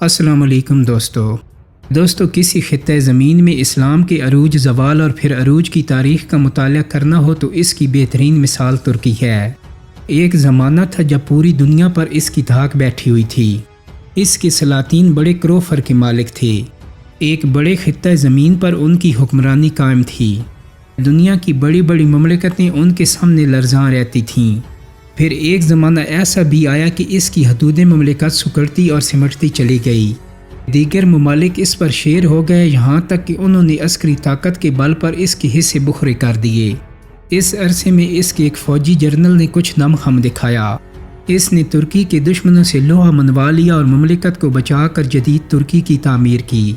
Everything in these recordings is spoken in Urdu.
السلام علیکم دوستو کسی خطۂ زمین میں اسلام کے عروج زوال اور پھر عروج کی تاریخ کا مطالعہ کرنا ہو تو اس کی بہترین مثال ترکی ہے۔ ایک زمانہ تھا جب پوری دنیا پر اس کی دھاک بیٹھی ہوئی تھی۔ اس کے سلاطین بڑے کروفر کے مالک تھے۔ ایک بڑے خطۂ زمین پر ان کی حکمرانی قائم تھی۔ دنیا کی بڑی بڑی مملکتیں ان کے سامنے لرزاں رہتی تھیں۔ پھر ایک زمانہ ایسا بھی آیا کہ اس کی حدود مملکت سکڑتی اور سمٹتی چلی گئی۔ دیگر ممالک اس پر شیر ہو گئے، یہاں تک کہ انہوں نے عسکری طاقت کے بل پر اس کے حصے بکھرے کر دیے۔ اس عرصے میں اس کے ایک فوجی جنرل نے کچھ دم خم دکھایا۔ اس نے ترکی کے دشمنوں سے لوہا منوا لیا اور مملکت کو بچا کر جدید ترکی کی تعمیر کی۔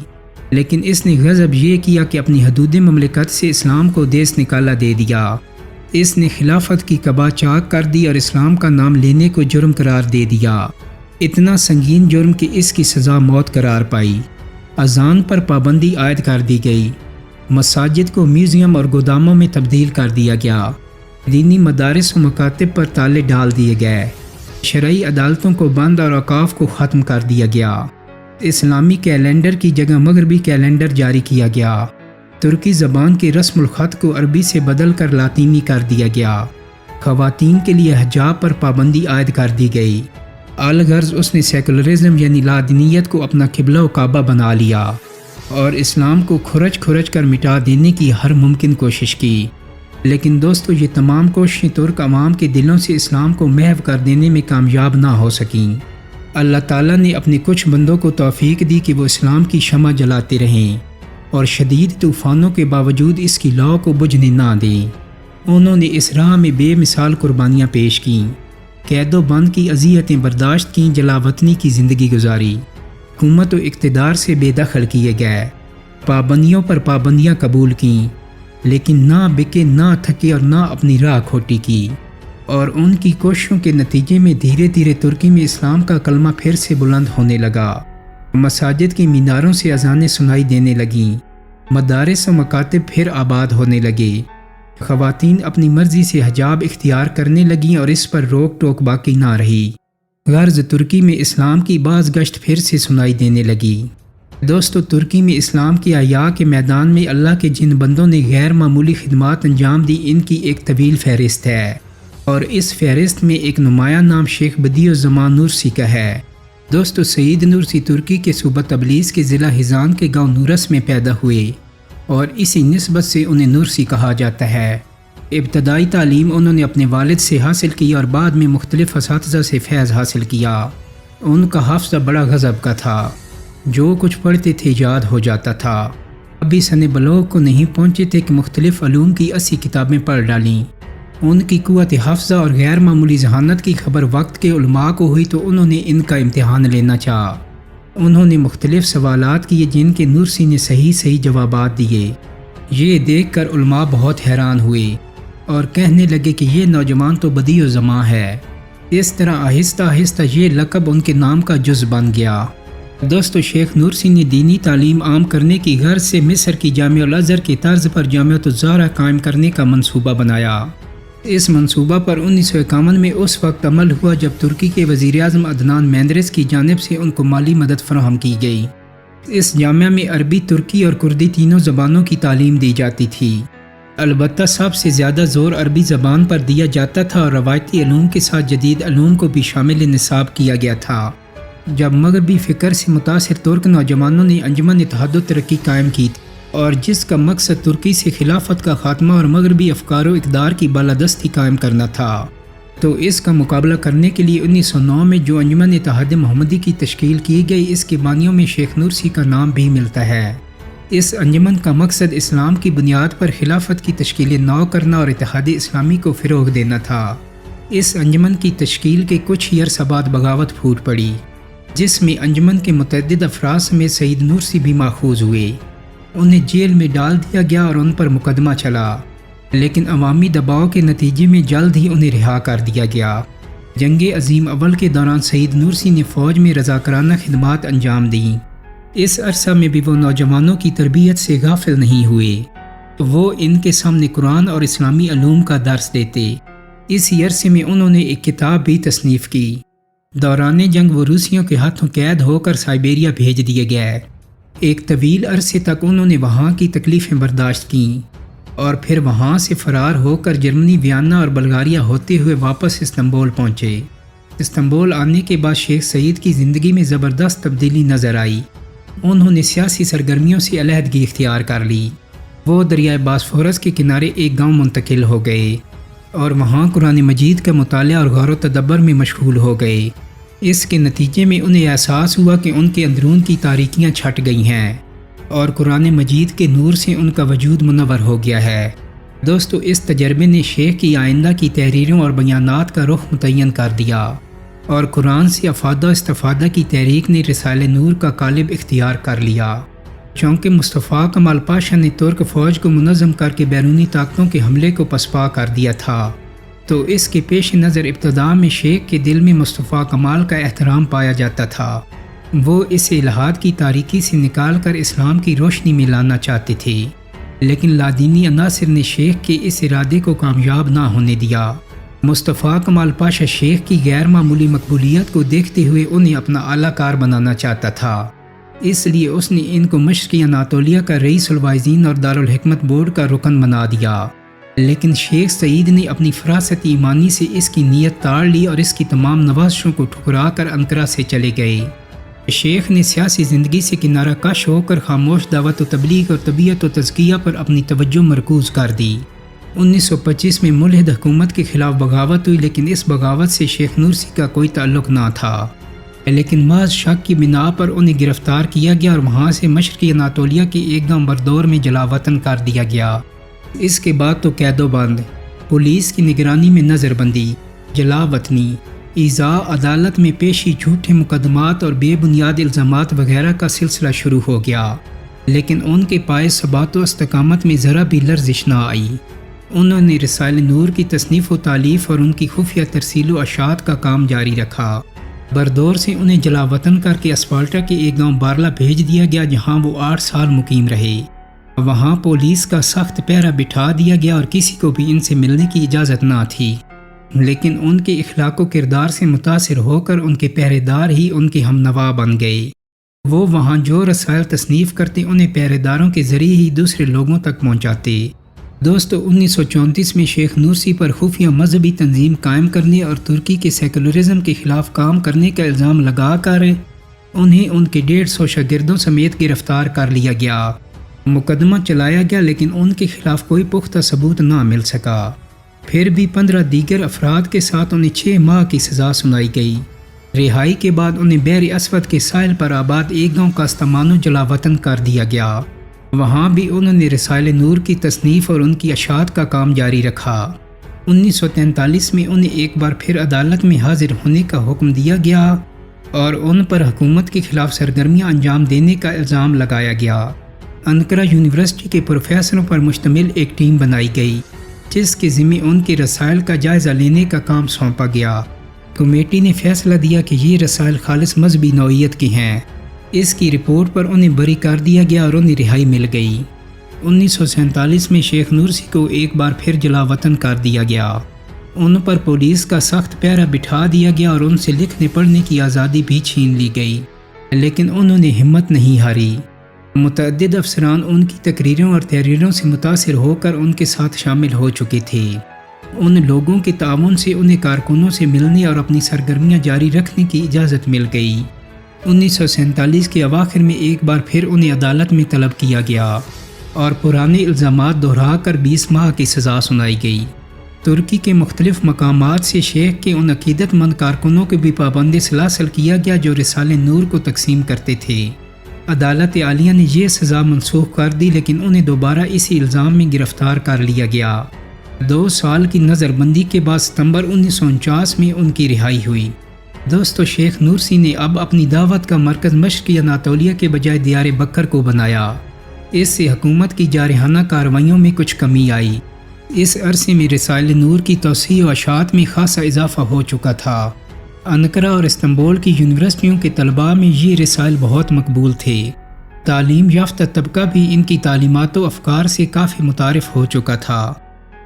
لیکن اس نے غضب یہ کیا کہ اپنی حدود مملکت سے اسلام کو دیس نکالا دے دیا۔ اس نے خلافت کی قبا چاک کر دی اور اسلام کا نام لینے کو جرم قرار دے دیا۔ اتنا سنگین جرم کہ اس کی سزا موت قرار پائی۔ اذان پر پابندی عائد کر دی گئی۔ مساجد کو میوزیم اور گوداموں میں تبدیل کر دیا گیا۔ دینی مدارس و مکاتب پر تالے ڈال دیے گئے۔ شرعی عدالتوں کو بند اور اوقاف کو ختم کر دیا گیا۔ اسلامی کیلنڈر کی جگہ مغربی کیلنڈر جاری کیا گیا۔ ترکی زبان کے رسم الخط کو عربی سے بدل کر لاطینی کر دیا گیا۔ خواتین کے لیے حجاب پر پابندی عائد کر دی گئی۔ الغرض اس نے سیکولرزم یعنی لادینیت کو اپنا قبلہ و کعبہ بنا لیا اور اسلام کو کھرچ کر مٹا دینے کی ہر ممکن کوشش کی۔ لیکن دوستو، یہ تمام کوششیں ترک عوام کے دلوں سے اسلام کو محو کر دینے میں کامیاب نہ ہو سکیں۔ اللہ تعالیٰ نے اپنے کچھ بندوں کو توفیق دی کہ وہ اسلام کی شمع جلاتے رہیں اور شدید طوفانوں کے باوجود اس کی لو کو بجھنے نہ دیں۔ انہوں نے اس راہ میں بے مثال قربانیاں پیش کیں، قید و بند کی اذیتیں برداشت کیں، جلاوطنی کی زندگی گزاری، حکومت و اقتدار سے بے دخل کیے گئے، پابندیوں پر پابندیاں قبول کیں، لیکن نہ بکے، نہ تھکے اور نہ اپنی راہ کھوٹی کی۔ اور ان کی کوششوں کے نتیجے میں دھیرے دھیرے ترکی میں اسلام کا کلمہ پھر سے بلند ہونے لگا۔ مساجد کی میناروں سے اذانیں سنائی دینے لگیں، مدارس و مکاتب پھر آباد ہونے لگے، خواتین اپنی مرضی سے حجاب اختیار کرنے لگیں اور اس پر روک ٹوک باقی نہ رہی۔ غرض ترکی میں اسلام کی باز گشت پھر سے سنائی دینے لگی۔ دوستو، ترکی میں اسلام کے احیاء کے میدان میں اللہ کے جن بندوں نے غیر معمولی خدمات انجام دی، ان کی ایک طویل فہرست ہے، اور اس فہرست میں ایک نمایاں نام شیخ بدیع الزمان نورسی کا ہے۔ دوستو، سعید نورسی ترکی کے صوبہ تبریز کے ضلع ہیزان کے گاؤں نورس میں پیدا ہوئے اور اسی نسبت سے انہیں نورسی کہا جاتا ہے۔ ابتدائی تعلیم انہوں نے اپنے والد سے حاصل کی اور بعد میں مختلف اساتذہ سے فیض حاصل کیا۔ ان کا حافظہ بڑا غضب کا تھا، جو کچھ پڑھتے تھے یاد ہو جاتا تھا۔ ابھی سن بلوغ کو نہیں پہنچے تھے کہ مختلف علوم کی 80 کتابیں پڑھ ڈالیں۔ ان کی قوت حافظہ اور غیر معمولی ذہانت کی خبر وقت کے علماء کو ہوئی تو انہوں نے ان کا امتحان لینا چاہا۔ انہوں نے مختلف سوالات کیے جن کے نورسی نے صحیح جوابات دیے۔ یہ دیکھ کر علماء بہت حیران ہوئے اور کہنے لگے کہ یہ نوجوان تو بدیع الزمان ہے۔ اس طرح آہستہ آہستہ یہ لقب ان کے نام کا جز بن گیا۔ دوستو، شیخ نورسی نے دینی تعلیم عام کرنے کی غرض سے مصر کی جامع الازہر کی طرز پر جامعۃ الزہرا قائم کرنے کا منصوبہ بنایا۔ اس منصوبہ پر 1951 میں اس وقت عمل ہوا جب ترکی کے وزیر اعظم عدنان مینڈرس کی جانب سے ان کو مالی مدد فراہم کی گئی۔ اس جامعہ میں عربی، ترکی اور کردی تینوں زبانوں کی تعلیم دی جاتی تھی۔ البتہ سب سے زیادہ زور عربی زبان پر دیا جاتا تھا اور روایتی علوم کے ساتھ جدید علوم کو بھی شامل نصاب کیا گیا تھا۔ جب مغربی فکر سے متاثر ترک نوجوانوں نے انجمن اتحاد و ترقی قائم کی اور جس کا مقصد ترکی سے خلافت کا خاتمہ اور مغربی افکار و اقدار کی بالادستی قائم کرنا تھا، تو اس کا مقابلہ کرنے کے لیے 1909 میں جو انجمن اتحاد محمدی کی تشکیل کی گئی، اس کے بانیوں میں شیخ نورسی کا نام بھی ملتا ہے۔ اس انجمن کا مقصد اسلام کی بنیاد پر خلافت کی تشکیل نو کرنا اور اتحاد اسلامی کو فروغ دینا تھا۔ اس انجمن کی تشکیل کے کچھ ہی عرصہ بعد بغاوت پھوٹ پڑی، جس میں انجمن کے متعدد افراد سمیت سعید نورسی بھی ماخوذ ہوئے۔ انہیں جیل میں ڈال دیا گیا اور ان پر مقدمہ چلا، لیکن عوامی دباؤ کے نتیجے میں جلد ہی انہیں رہا کر دیا گیا۔ جنگ عظیم اول کے دوران سعید نورسی نے فوج میں رضاکارانہ خدمات انجام دیں۔ اس عرصہ میں بھی وہ نوجوانوں کی تربیت سے غافل نہیں ہوئے، وہ ان کے سامنے قرآن اور اسلامی علوم کا درس دیتے۔ اسی عرصے میں انہوں نے ایک کتاب بھی تصنیف کی دوران جنگ وہ روسیوں کے ہاتھوں قید ہو کر سائبیریا بھیج دیے گئے۔ ایک طویل عرصے تک انہوں نے وہاں کی تکلیفیں برداشت کیں اور پھر وہاں سے فرار ہو کر جرمنی، ویانا اور بلغاریہ ہوتے ہوئے واپس استنبول پہنچے۔ استنبول آنے کے بعد شیخ سعید کی زندگی میں زبردست تبدیلی نظر آئی۔ انہوں نے سیاسی سرگرمیوں سے علیحدگی اختیار کر لی۔ وہ دریائے باسفورس کے کنارے ایک گاؤں منتقل ہو گئے اور وہاں قرآن مجید کا مطالعہ اور غور و تدبر میں مشغول ہو گئے۔ اس کے نتیجے میں انہیں احساس ہوا کہ ان کے اندرون کی تاریکیاں چھٹ گئی ہیں اور قرآن مجید کے نور سے ان کا وجود منور ہو گیا ہے۔ دوستو، اس تجربے نے شیخ کی آئندہ کی تحریروں اور بیانات کا رخ متعین کر دیا اور قرآن سے افادہ و استفادہ کی تحریک نے رسالہ نور کا قالب اختیار کر لیا۔ چونکہ مصطفیٰ کمال پاشا نے ترک فوج کو منظم کر کے بیرونی طاقتوں کے حملے کو پسپا کر دیا تھا، تو اس کے پیش نظر ابتدا میں شیخ کے دل میں مصطفیٰ کمال کا احترام پایا جاتا تھا۔ وہ اس الحاد کی تاریکی سے نکال کر اسلام کی روشنی میں لانا چاہتے تھے، لیکن لادینی عناصر نے شیخ کے اس ارادے کو کامیاب نہ ہونے دیا۔ مصطفیٰ کمال پاشا شیخ کی غیر معمولی مقبولیت کو دیکھتے ہوئے انہیں اپنا اعلیٰ کار بنانا چاہتا تھا، اس لیے اس نے ان کو مشرقی اناطولیہ کا رئیس الواعظین اور دارالحکمت بورڈ کا رکن بنا دیا۔ لیکن شیخ سعید نے اپنی فراست ایمانی سے اس کی نیت تاڑ لی اور اس کی تمام نوازشوں کو ٹھکرا کر انقرہ سے چلے گئے۔ شیخ نے سیاسی زندگی سے کنارہ کش ہو کر خاموش دعوت و تبلیغ اور طبیعت و تزکیہ پر اپنی توجہ مرکوز کر دی۔ 1925 میں ملحد حکومت کے خلاف بغاوت ہوئی، لیکن اس بغاوت سے شیخ نورسی کا کوئی تعلق نہ تھا، لیکن محض شک کی بنا پر انہیں گرفتار کیا گیا اور وہاں سے مشرقی اناطولیہ کے ایک گاؤں بردور میں جلا وطن کر دیا گیا۔ اس کے بعد تو قید و بند، پولیس کی نگرانی میں نظر بندی، جلا وطنی، ایذاء، عدالت میں پیشی، جھوٹے مقدمات اور بے بنیاد الزامات وغیرہ کا سلسلہ شروع ہو گیا، لیکن ان کے پائے ثبات و استقامت میں ذرا بھی لرزش نہ آئی۔ انہوں نے رسالہ نور کی تصنیف و تالیف اور ان کی خفیہ ترسیل و اشاعت کا کام جاری رکھا۔ بردور سے انہیں جلا وطن کر کے اسپالٹا کے ایک گاؤں بارلا بھیج دیا گیا، جہاں وہ 8 سال مقیم رہے۔ وہاں پولیس کا سخت پہرا بٹھا دیا گیا اور کسی کو بھی ان سے ملنے کی اجازت نہ تھی، لیکن ان کے اخلاق و کردار سے متاثر ہو کر ان کے پہرے دار ہی ان کے ہم نوا بن گئے۔ وہ وہاں جو رسائل تصنیف کرتے انہیں پہرے داروں کے ذریعے ہی دوسرے لوگوں تک پہنچاتے۔ دوستو، 1934 میں شیخ نورسی پر خفیہ مذہبی تنظیم قائم کرنے اور ترکی کے سیکولرزم کے خلاف کام کرنے کا الزام لگا کر انہیں ان کے 150 شاگردوں سمیت گرفتار کر لیا گیا۔ مقدمہ چلایا گیا، لیکن ان کے خلاف کوئی پختہ ثبوت نہ مل سکا۔ پھر بھی 15 دیگر افراد کے ساتھ انہیں 6 ماہ کی سزا سنائی گئی۔ رہائی کے بعد انہیں بحر اسود کے ساحل پر آباد ایک گاؤں کاستمانو جلا وطن کر دیا گیا۔ وہاں بھی انہوں نے رسالہ نور کی تصنیف اور ان کی اشاعت کا کام جاری رکھا۔ 1943 میں انہیں ایک بار پھر عدالت میں حاضر ہونے کا حکم دیا گیا اور ان پر حکومت کے خلاف سرگرمیاں انجام دینے کا الزام لگایا گیا۔ انقرہ یونیورسٹی کے پروفیسروں پر مشتمل ایک ٹیم بنائی گئی، جس کے ذمہ ان کے رسائل کا جائزہ لینے کا کام سونپا گیا۔ کمیٹی نے فیصلہ دیا کہ یہ رسائل خالص مذہبی نوعیت کے ہیں۔ اس کی رپورٹ پر انہیں بری کر دیا گیا اور انہیں رہائی مل گئی۔ 1947 میں شیخ نورسی کو ایک بار پھر جلا وطن کر دیا گیا۔ ان پر پولیس کا سخت پہرا بٹھا دیا گیا اور ان سے لکھنے پڑھنے کی آزادی بھی چھین لی گئی، لیکن انہوں نے ہمت نہیں ہاری۔ متعدد افسران ان کی تقریروں اور تحریروں سے متاثر ہو کر ان کے ساتھ شامل ہو چکے تھے۔ ان لوگوں کے تعاون سے انہیں کارکنوں سے ملنے اور اپنی سرگرمیاں جاری رکھنے کی اجازت مل گئی۔ 1947 کے اواخر میں ایک بار پھر انہیں عدالت میں طلب کیا گیا اور پرانے الزامات دہرا کر 20 ماہ کی سزا سنائی گئی۔ ترکی کے مختلف مقامات سے شیخ کے ان عقیدت مند کارکنوں کو بھی پابند سلاسل کیا گیا جو رسالہ نور کو تقسیم کرتے تھے۔ عدالت عالیہ نے یہ سزا منسوخ کر دی، لیکن انہیں دوبارہ اسی الزام میں گرفتار کر لیا گیا۔ 2 سال کی نظر بندی کے بعد ستمبر 1949 میں ان کی رہائی ہوئی۔ دوستو، شیخ نورسی نے اب اپنی دعوت کا مرکز مشرقی اناطولیہ کے بجائے دیار بکر کو بنایا۔ اس سے حکومت کی جارحانہ کارروائیوں میں کچھ کمی آئی۔ اس عرصے میں رسالہ نور کی توسیع و اشاعت میں خاصا اضافہ ہو چکا تھا۔ انقرہ اور استنبول کی یونیورسٹیوں کے طلباء میں یہ رسائل بہت مقبول تھے۔ تعلیم یافتہ طبقہ بھی ان کی تعلیمات و افکار سے کافی متعارف ہو چکا تھا۔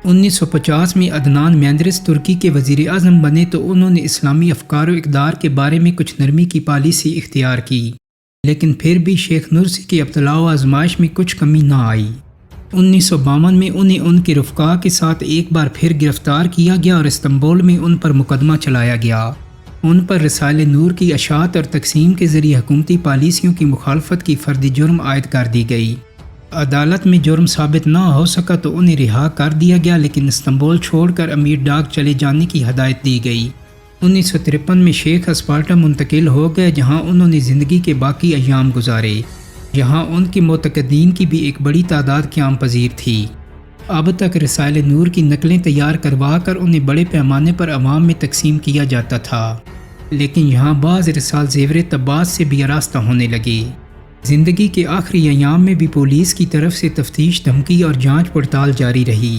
1950 میں عدنان مینڈرس ترکی کے وزیر اعظم بنے تو انہوں نے اسلامی افکار و اقدار کے بارے میں کچھ نرمی کی پالیسی اختیار کی، لیکن پھر بھی شیخ نرسی کی ابتلاء و آزمائش میں کچھ کمی نہ آئی۔ 1952 میں انہیں ان کے رفقا کے ساتھ ایک بار پھر گرفتار کیا گیا اور استنبول میں ان پر مقدمہ چلایا گیا۔ ان پر رسائل نور کی اشاعت اور تقسیم کے ذریعے حکومتی پالیسیوں کی مخالفت کی فردی جرم عائد کر دی گئی۔ عدالت میں جرم ثابت نہ ہو سکا تو انہیں رہا کر دیا گیا، لیکن استنبول چھوڑ کر امیر ڈاک چلے جانے کی ہدایت دی گئی۔ 1953 میں شیخ اسپارٹا منتقل ہو گئے، جہاں انہوں نے زندگی کے باقی ایام گزارے، جہاں ان کے معتقدین کی بھی ایک بڑی تعداد قیام پذیر تھی۔ اب تک رسائل نور کی نقلیں تیار کروا کر انہیں بڑے پیمانے پر عوام میں تقسیم کیا جاتا تھا، لیکن یہاں بعض رسال زیور تباس سے بھی آراستہ ہونے لگے۔ زندگی کے آخری ایام میں بھی پولیس کی طرف سے تفتیش، دھمکی اور جانچ پڑتال جاری رہی۔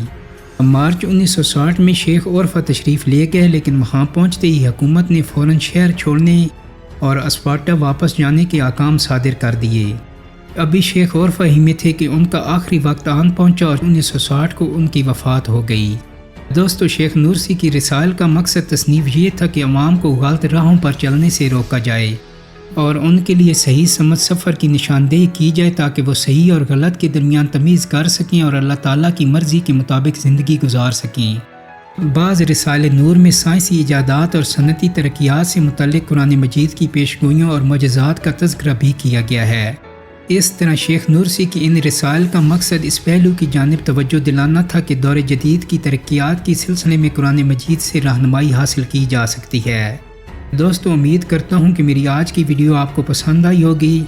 مارچ 1960 میں شیخ عرفہ تشریف لے گئے، لیکن وہاں پہنچتے ہی حکومت نے فوراً شہر چھوڑنے اور اسپارٹا واپس جانے کے احکام صادر کر دیے۔ ابھی شیخ عرفہ ہی میں تھے کہ ان کا آخری وقت آن پہنچا اور 1960 کو ان کی وفات ہو گئی۔ دوستو، شیخ نرسی کی رسائل کا مقصد تصنیف یہ تھا کہ عوام کو غلط راہوں پر چلنے سے روکا جائے اور ان کے لیے صحیح سمت سفر کی نشاندہی کی جائے، تاکہ وہ صحیح اور غلط کے درمیان تمیز کر سکیں اور اللہ تعالیٰ کی مرضی کے مطابق زندگی گزار سکیں۔ بعض رسائل نور میں سائنسی ایجادات اور صنعتی ترقیات سے متعلق قرآن مجید کی پیشگوئیوں اور معجزات کا تذکرہ بھی کیا گیا ہے۔ اس طرح شیخ نرسی کی ان رسائل کا مقصد اس پہلو کی جانب توجہ دلانا تھا کہ دور جدید کی ترقیات کی سلسلے میں قرآن مجید سے رہنمائی حاصل کی جا سکتی ہے۔ دوستو، امید کرتا ہوں کہ میری آج کی ویڈیو آپ کو پسند آئی ہوگی۔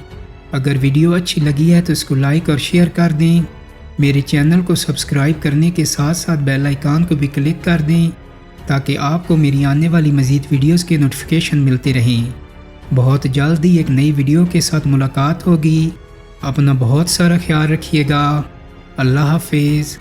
اگر ویڈیو اچھی لگی ہے تو اس کو لائک اور شیئر کر دیں۔ میرے چینل کو سبسکرائب کرنے کے ساتھ ساتھ بیل آئیکن کو بھی کلک کر دیں تاکہ آپ کو میری آنے والی مزید ویڈیوز کے نوٹیفیکیشن ملتے رہیں۔ بہت جلد ہی ایک نئی ویڈیو کے ساتھ ملاقات ہوگی۔ اپنا بہت سارا خیال رکھیے گا۔ اللہ حافظ۔